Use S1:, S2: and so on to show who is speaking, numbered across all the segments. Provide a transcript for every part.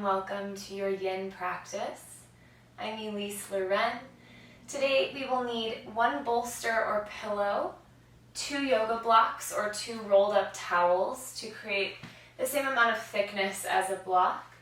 S1: welcome to your yin practice. I'm Elyse Leren. Today we will need one bolster or pillow, 2 yoga blocks or 2 rolled up towels to create the same amount of thickness as a block,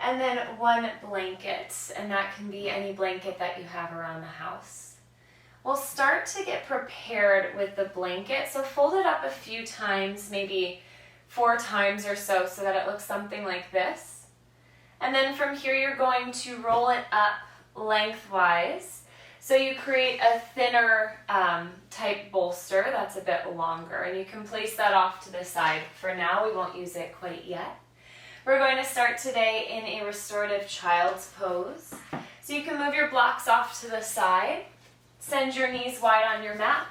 S1: and then 1 blanket, and that can be any blanket that you have around the house. We'll start to get prepared with the blanket, so fold it up a few times, maybe 4 times or so that it looks something like this. And then from here you're going to roll it up lengthwise. So you create a thinner type bolster that's a bit longer, and you can place that off to the side. For now, we won't use it quite yet. We're going to start today in a restorative child's pose. So you can move your blocks off to the side, send your knees wide on your mat,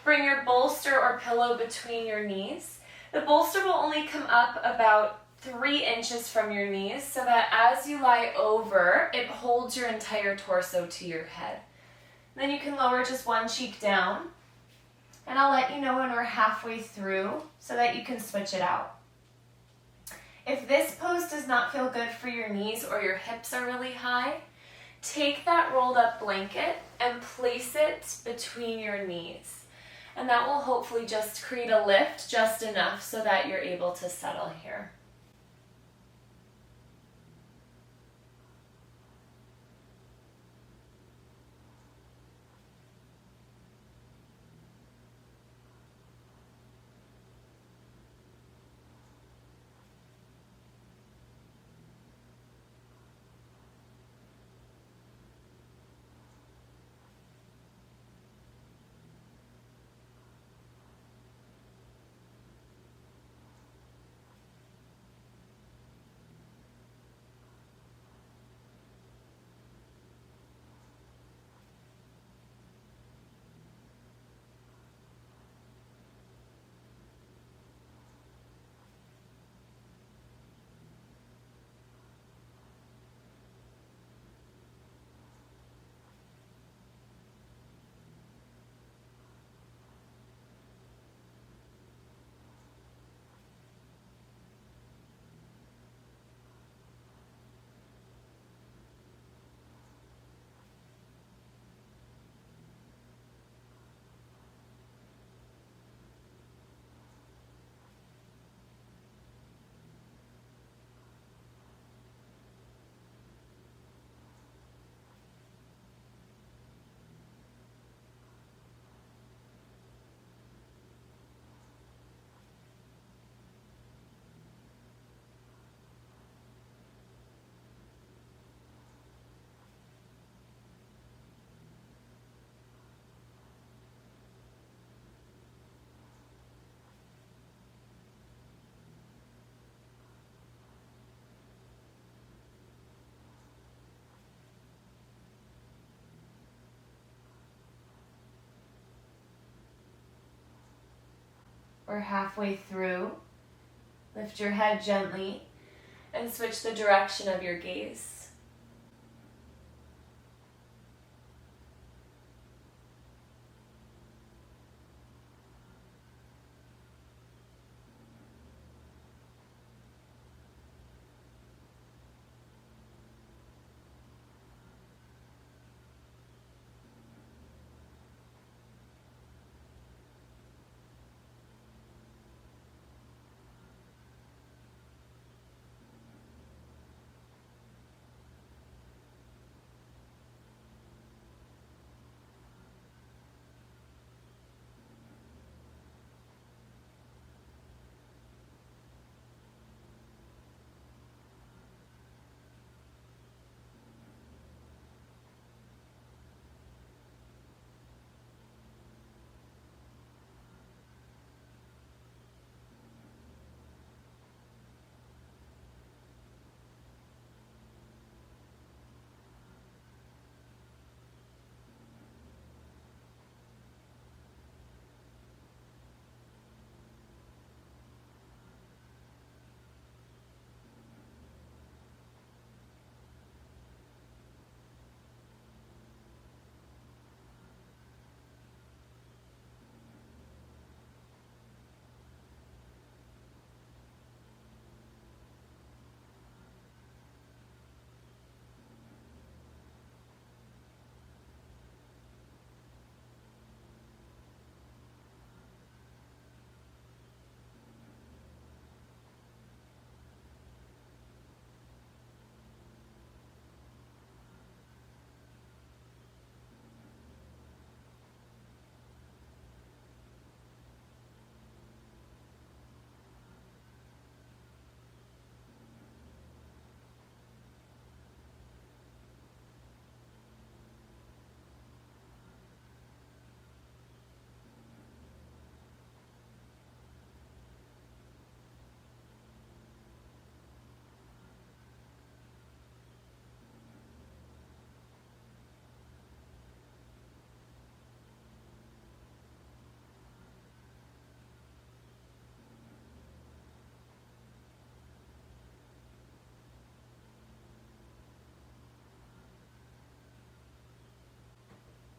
S1: bring your bolster or pillow between your knees. The bolster will only come up about 3 inches from your knees so that as you lie over, it holds your entire torso to your head. Then you can lower just 1 cheek down, and I'll let you know when we're halfway through so that you can switch it out. If this pose does not feel good for your knees or your hips are really high, take that rolled up blanket and place it between your knees. And that will hopefully just create a lift just enough so that you're able to settle here. We're halfway through. Lift your head gently and switch the direction of your gaze.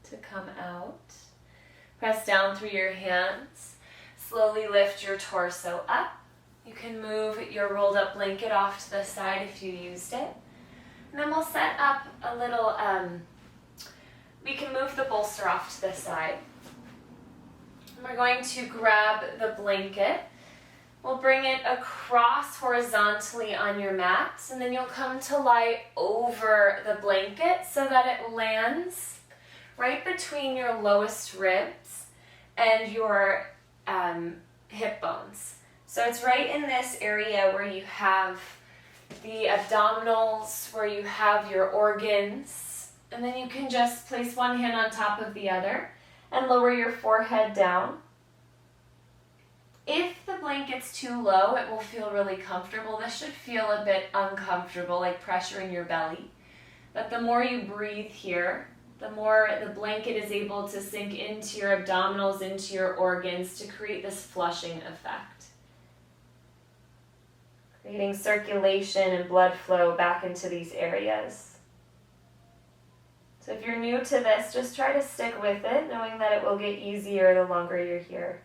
S1: to come out. Press down through your hands. Slowly lift your torso up. You can move your rolled up blanket off to the side if you used it. And then we'll set up a little, we can move the bolster off to the side. And we're going to grab the blanket. We'll bring it across horizontally on your mat, and then you'll come to lie over the blanket so that it lands right between your lowest ribs and your hip bones. So it's right in this area where you have the abdominals, where you have your organs, and then you can just place one hand on top of the other and lower your forehead down. If the blanket's too low, it will feel really comfortable. This should feel a bit uncomfortable, like pressure in your belly. But the more you breathe here, the more the blanket is able to sink into your abdominals, into your organs to create this flushing effect. Creating circulation and blood flow back into these areas. So if you're new to this, just try to stick with it, knowing that it will get easier the longer you're here.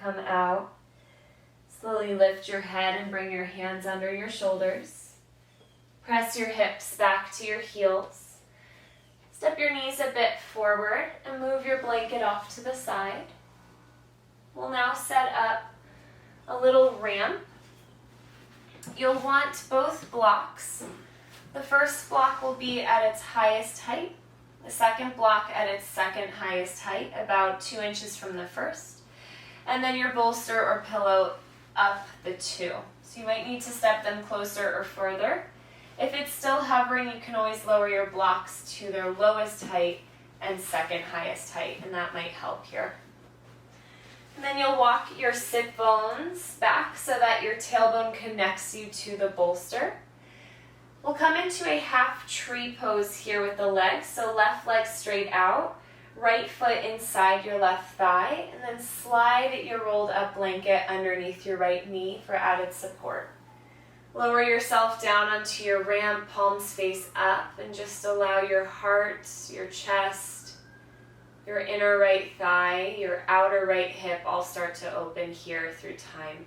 S1: come out. Slowly lift your head and bring your hands under your shoulders. Press your hips back to your heels. Step your knees a bit forward and move your blanket off to the side. We'll now set up a little ramp. You'll want both blocks. The first block will be at its highest height. The second block at its second highest height, about 2 inches from the first. And then your bolster or pillow up the 2. So you might need to step them closer or further. If it's still hovering, you can always lower your blocks to their lowest height and second highest height, and that might help here. And then you'll walk your sit bones back so that your tailbone connects you to the bolster. We'll come into a half tree pose here with the legs, so left leg straight out, right foot inside your left thigh, and then slide your rolled up blanket underneath your right knee for added support. Lower yourself down onto your ramp, palms face up, and just allow your heart, your chest, your inner right thigh, your outer right hip all start to open here through time.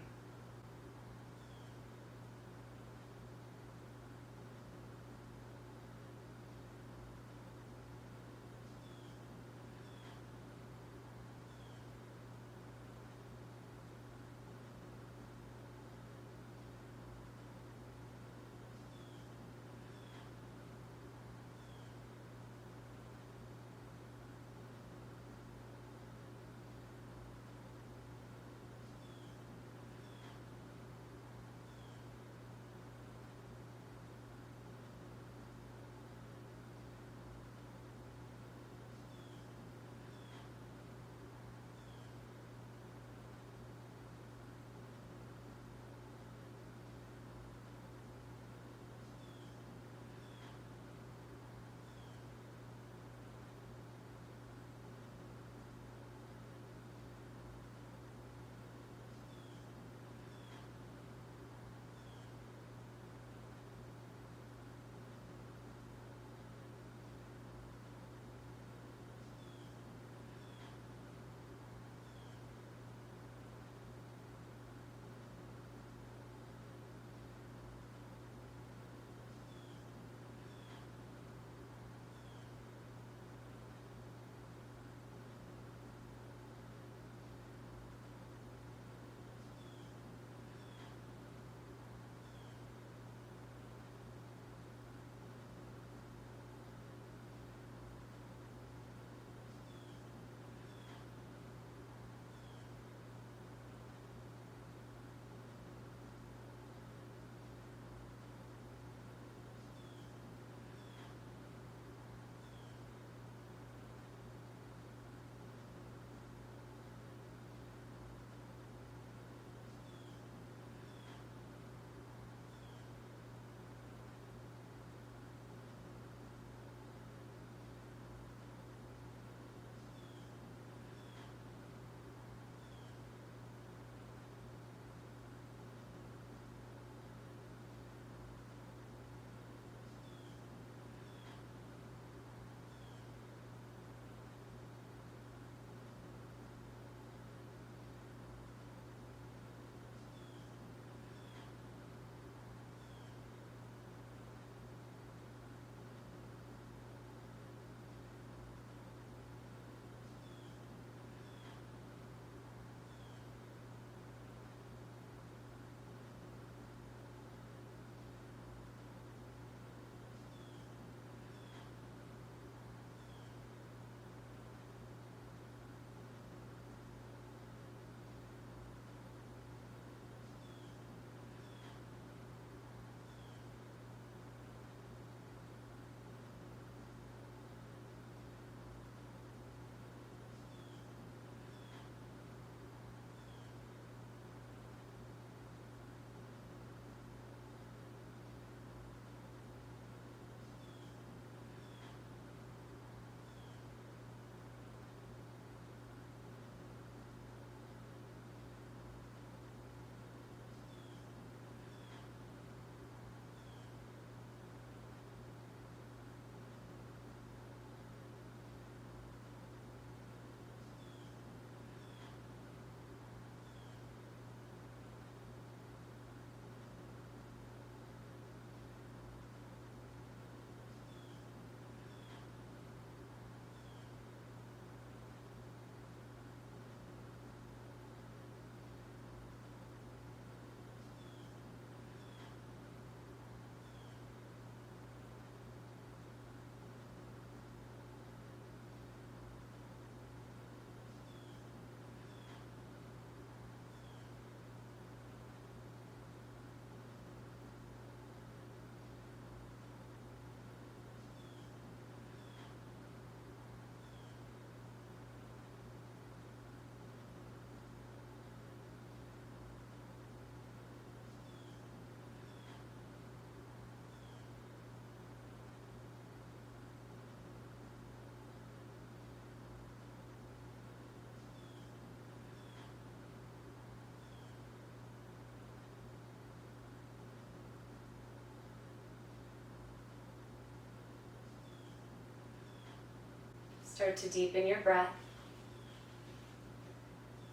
S1: Start to deepen your breath.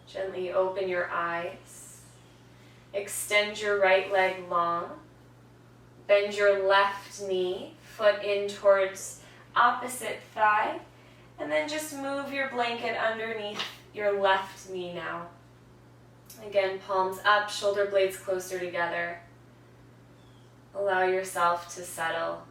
S1: Gently open your eyes. Extend your right leg long. Bend your left knee, foot in towards opposite thigh. And then just move your blanket underneath your left knee now. Again, palms up, shoulder blades closer together. Allow yourself to settle.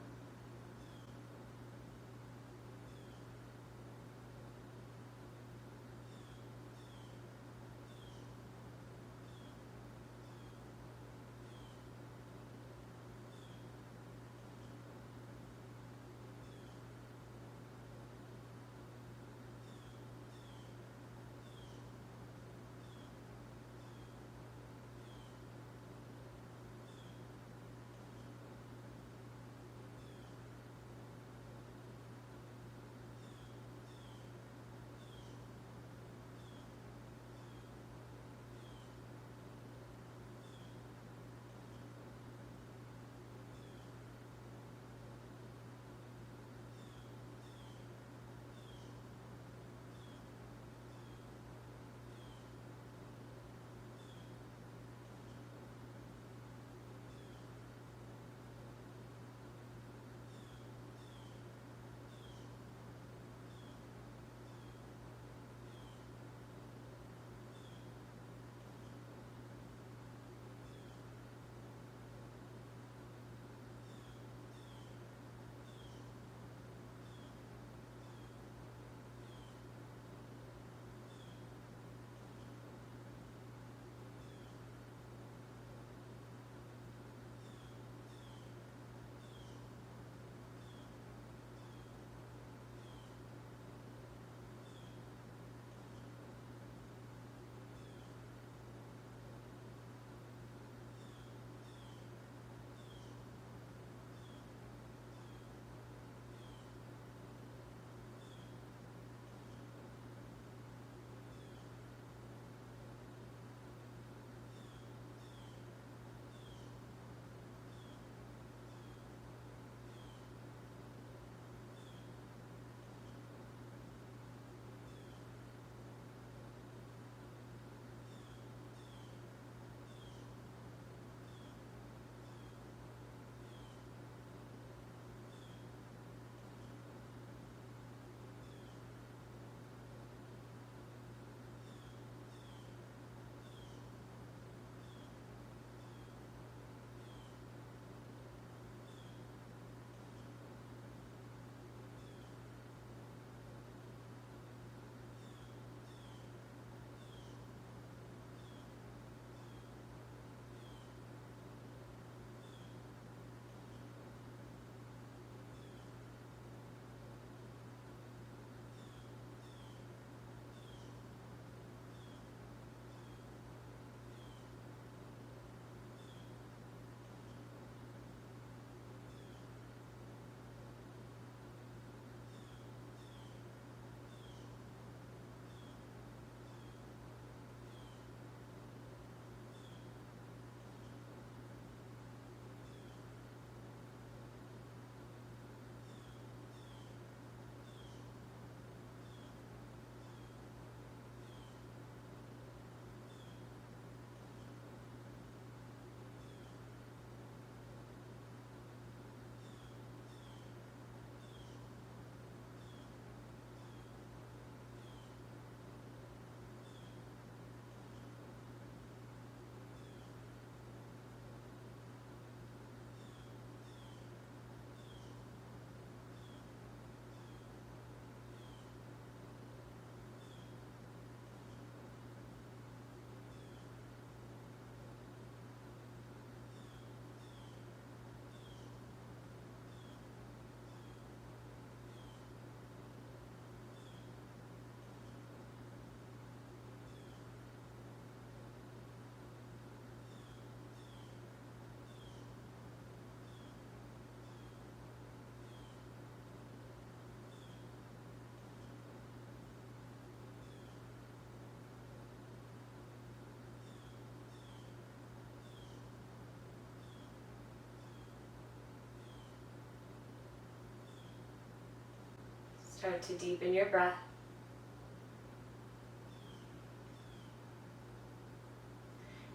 S1: Start to deepen your breath.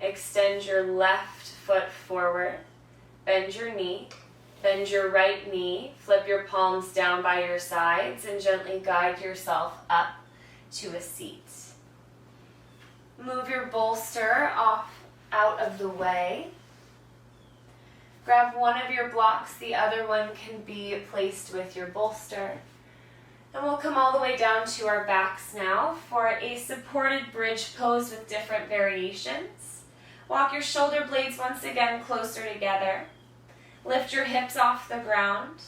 S1: Extend your left foot forward. Bend your knee. Bend your right knee. Flip your palms down by your sides and gently guide yourself up to a seat. Move your bolster out of the way. Grab one of your blocks, the other one can be placed with your bolster. And we'll come all the way down to our backs now for a supported bridge pose with different variations. Walk your shoulder blades once again closer together. Lift your hips off the ground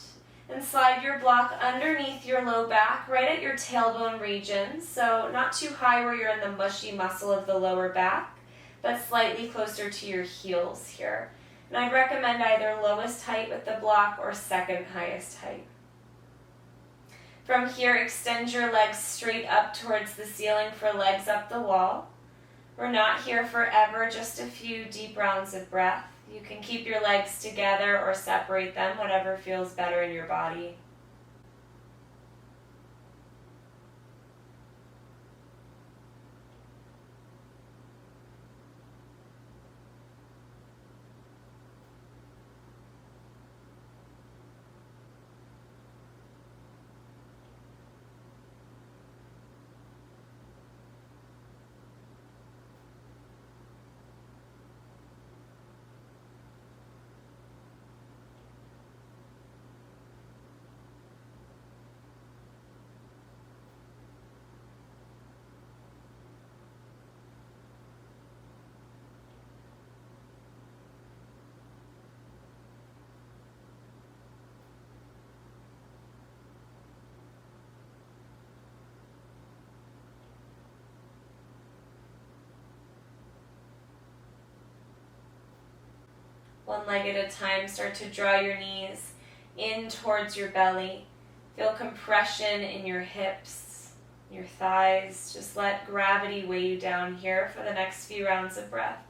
S1: and slide your block underneath your low back, right at your tailbone region. So not too high where you're in the mushy muscle of the lower back, but slightly closer to your heels here. And I'd recommend either lowest height with the block or second highest height. From here, extend your legs straight up towards the ceiling for legs up the wall. We're not here forever, just a few deep rounds of breath. You can keep your legs together or separate them, whatever feels better in your body. One leg at a time, start to draw your knees in towards your belly. Feel compression in your hips, your thighs. Just let gravity weigh you down here for the next few rounds of breath.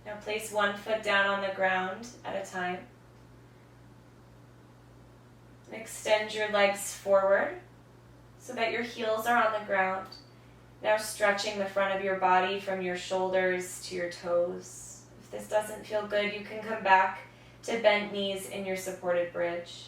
S1: Now place one foot down on the ground at a time. And extend your legs forward so that your heels are on the ground. Now stretching the front of your body from your shoulders to your toes. If this doesn't feel good, you can come back to bent knees in your supported bridge.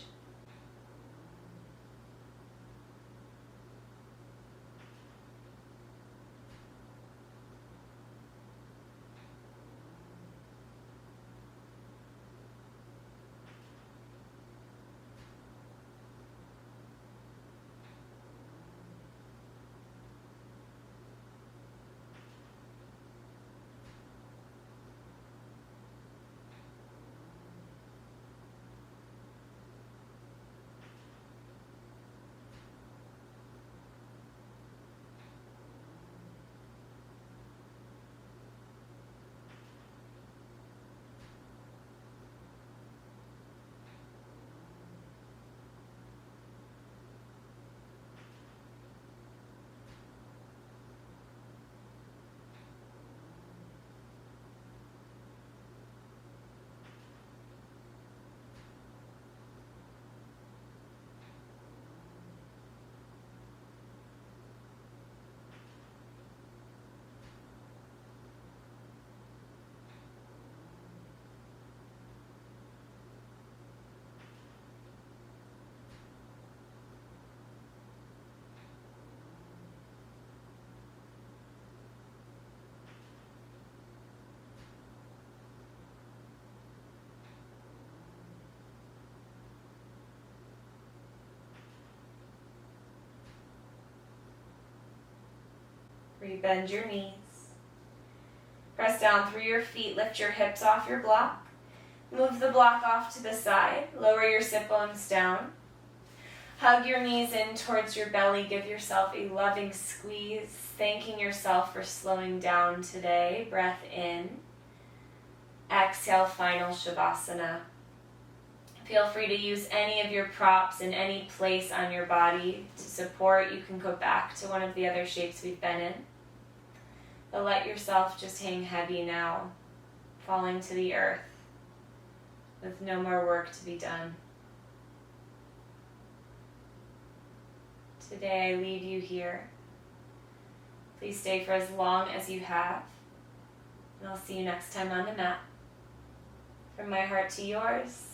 S1: where you bend your knees. Press down through your feet, lift your hips off your block. Move the block off to the side, lower your sit bones down. Hug your knees in towards your belly, give yourself a loving squeeze, thanking yourself for slowing down today. Breath in. Exhale, final Shavasana. Feel free to use any of your props in any place on your body to support. You can go back to one of the other shapes we've been in. But let yourself just hang heavy now, falling to the earth with no more work to be done. Today I leave you here. Please stay for as long as you have, and I'll see you next time on the mat. From my heart to yours,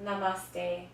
S1: Namaste.